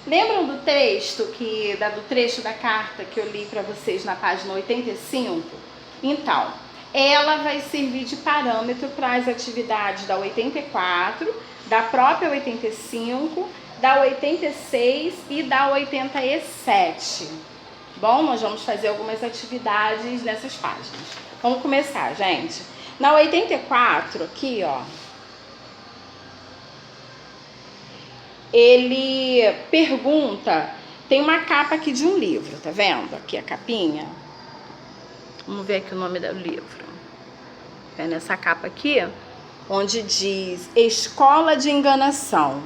Lembram do texto do trecho da carta que eu li para vocês na página 85? Então, ela vai servir de parâmetro para as atividades da 84, da própria 85, da 86 e da 87. Bom, nós vamos fazer algumas atividades nessas páginas. Vamos começar, gente. Na 84, aqui, ó, ele pergunta, tem uma capa aqui de um livro, tá vendo? Aqui a capinha. Vamos ver aqui o nome do livro. É nessa capa aqui, onde diz Escola de Enganação.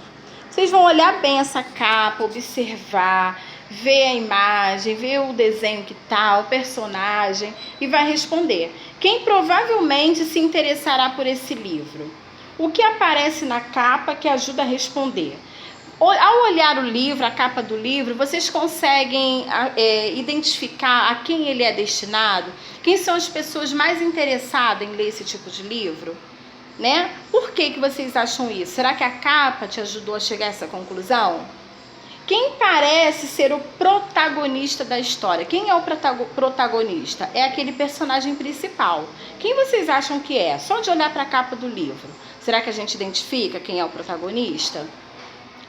Vocês vão olhar bem essa capa, observar, ver a imagem, ver o desenho que tá, o personagem, e vai responder. Quem provavelmente se interessará por esse livro? O que aparece na capa que ajuda a responder? Ao olhar o livro, a capa do livro, vocês conseguem identificar a quem ele é destinado? Quem são as pessoas mais interessadas em ler esse tipo de livro? Né? Por que vocês acham isso? Será que a capa te ajudou a chegar a essa conclusão? Quem parece ser o protagonista da história? Quem é o protagonista? É aquele personagem principal. Quem vocês acham que é? Só de olhar para a capa do livro. Será que a gente identifica quem é o protagonista?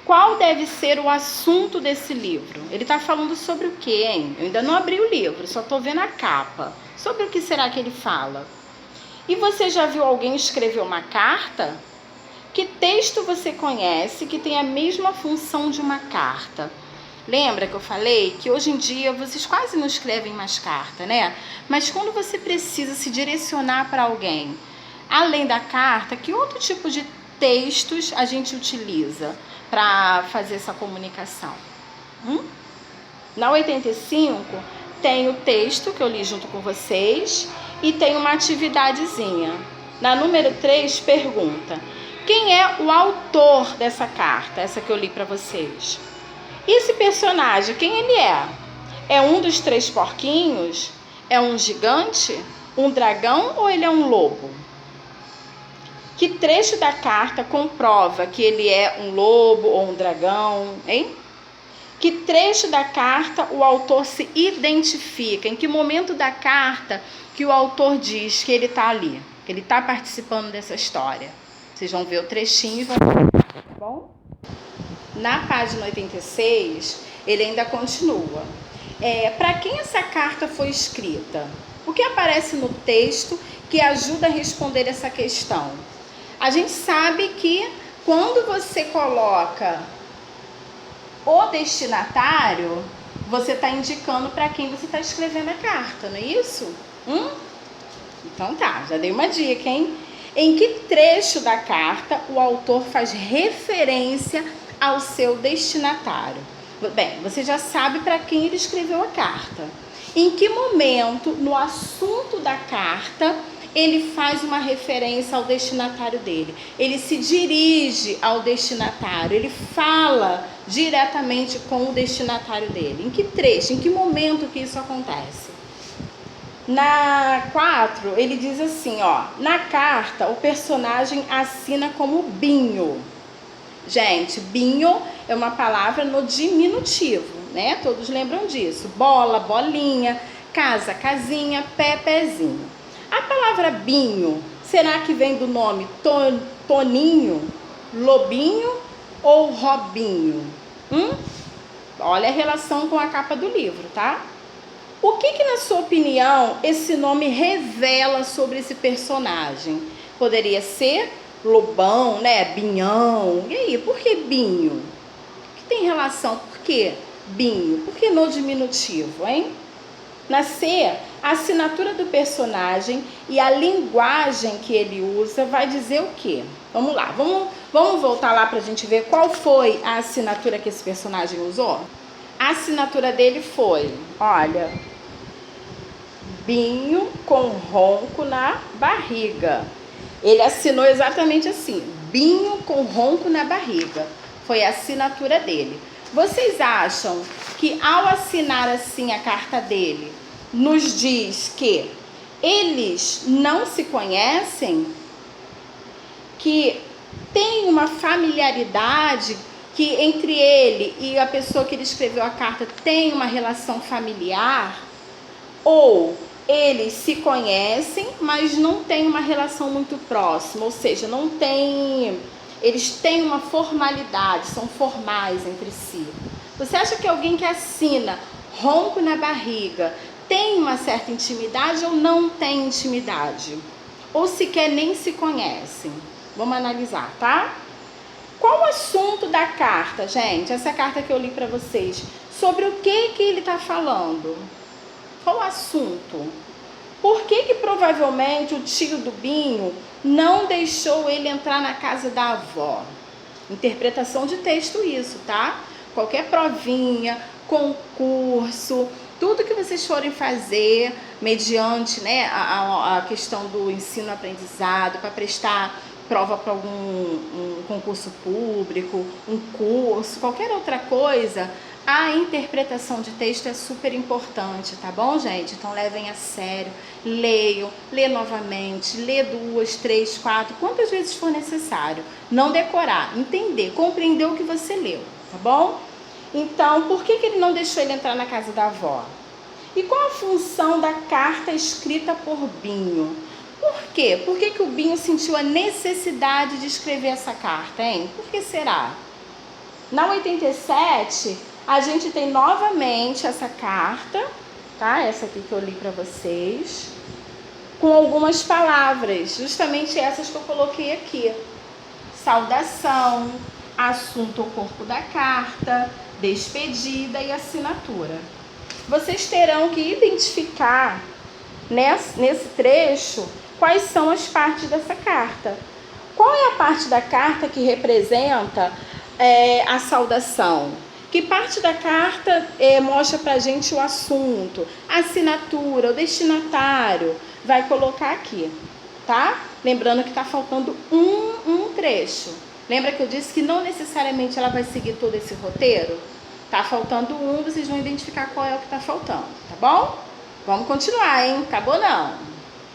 Qual deve ser o assunto desse livro? Ele está falando sobre o quê, hein? Eu ainda não abri o livro, só estou vendo a capa. Sobre o que será que ele fala? E você já viu alguém escrever uma carta? Que texto você conhece que tem a mesma função de uma carta? Lembra que eu falei que hoje em dia vocês quase não escrevem mais carta, né? Mas quando você precisa se direcionar para alguém, além da carta, que outro tipo de textos a gente utiliza para fazer essa comunicação? Na 85 tem o texto que eu li junto com vocês e tem uma atividadezinha. Na número 3 pergunta: quem é o autor dessa carta, essa que eu li para vocês? E esse personagem, quem ele é? É um dos 3 porquinhos? É um gigante? Um dragão ou ele é um lobo? Que trecho da carta comprova que ele é um lobo ou um dragão, hein? Que trecho da carta o autor se identifica? Em que momento da carta que o autor diz que ele está ali, que ele está participando dessa história? Vocês vão ver o trechinho e vão ver, tá bom? Na página 86, ele ainda continua. Para quem essa carta foi escrita? O que aparece no texto que ajuda a responder essa questão? A gente sabe que quando você coloca o destinatário, você está indicando para quem você está escrevendo a carta, não é isso? Então tá, já dei uma dica, hein? Em que trecho da carta o autor faz referência ao seu destinatário? Bem, você já sabe para quem ele escreveu a carta. Em que momento, no assunto da carta, ele faz uma referência ao destinatário dele? Ele se dirige ao destinatário, ele fala diretamente com o destinatário dele. Em que trecho, em que momento que isso acontece? Na 4, ele diz assim, ó: na carta, o personagem assina como Binho. Gente, Binho é uma palavra no diminutivo, né? Todos lembram disso. Bola, bolinha, casa, casinha, pé, pezinho. A palavra Binho, será que vem do nome Toninho, Lobinho ou Robinho? Olha a relação com a capa do livro, tá? O que na sua opinião, esse nome revela sobre esse personagem? Poderia ser Lobão, né? Binhão. E aí, por que Binho? O que tem relação? Por que Binho? Por que no diminutivo, hein? Na C, a assinatura do personagem e a linguagem que ele usa vai dizer o quê? Vamos lá, vamos voltar lá para a gente ver qual foi a assinatura que esse personagem usou? A assinatura dele foi, olha, Binho com ronco na barriga. Ele assinou exatamente assim, Binho com ronco na barriga. Foi a assinatura dele. Vocês acham que ao assinar assim a carta dele, nos diz que eles não se conhecem? Que tem uma familiaridade, que entre ele e a pessoa que ele escreveu a carta tem uma relação familiar, ou eles se conhecem, mas não tem uma relação muito próxima, ou seja, não tem, eles têm uma formalidade, são formais entre si. Você acha que alguém que assina ronco na barriga tem uma certa intimidade ou não tem intimidade? Ou sequer nem se conhecem? Vamos analisar, tá? Qual o assunto da carta, gente? Essa carta que eu li para vocês. Sobre o que ele está falando? Qual o assunto? Por que provavelmente o tio do Binho não deixou ele entrar na casa da avó? Interpretação de texto isso, tá? Qualquer provinha, concurso, tudo que vocês forem fazer mediante, né, a questão do ensino-aprendizado, para prestar prova para algum um concurso público, um curso, qualquer outra coisa, a interpretação de texto é super importante, tá bom, gente? Então levem a sério, leiam, lê novamente, lê 2, 3, 4, quantas vezes for necessário. Não decorar, entender, compreender o que você leu, tá bom? Então, por que ele não deixou ele entrar na casa da avó? E qual a função da carta escrita por Binho? Por quê? Por que o Binho sentiu a necessidade de escrever essa carta, hein? Por que será? Na 87, a gente tem novamente essa carta, tá? Essa aqui que eu li para vocês, com algumas palavras, justamente essas que eu coloquei aqui. Saudação, assunto ou corpo da carta, despedida e assinatura. Vocês terão que identificar nesse trecho quais são as partes dessa carta. Qual é a parte da carta que representa a saudação? Que parte da carta mostra pra gente o assunto, a assinatura, o destinatário? Vai colocar aqui, tá? Lembrando que está faltando um trecho. Lembra que eu disse que não necessariamente ela vai seguir todo esse roteiro? Tá faltando vocês vão identificar qual é o que tá faltando, tá bom? Vamos continuar, hein? Acabou não.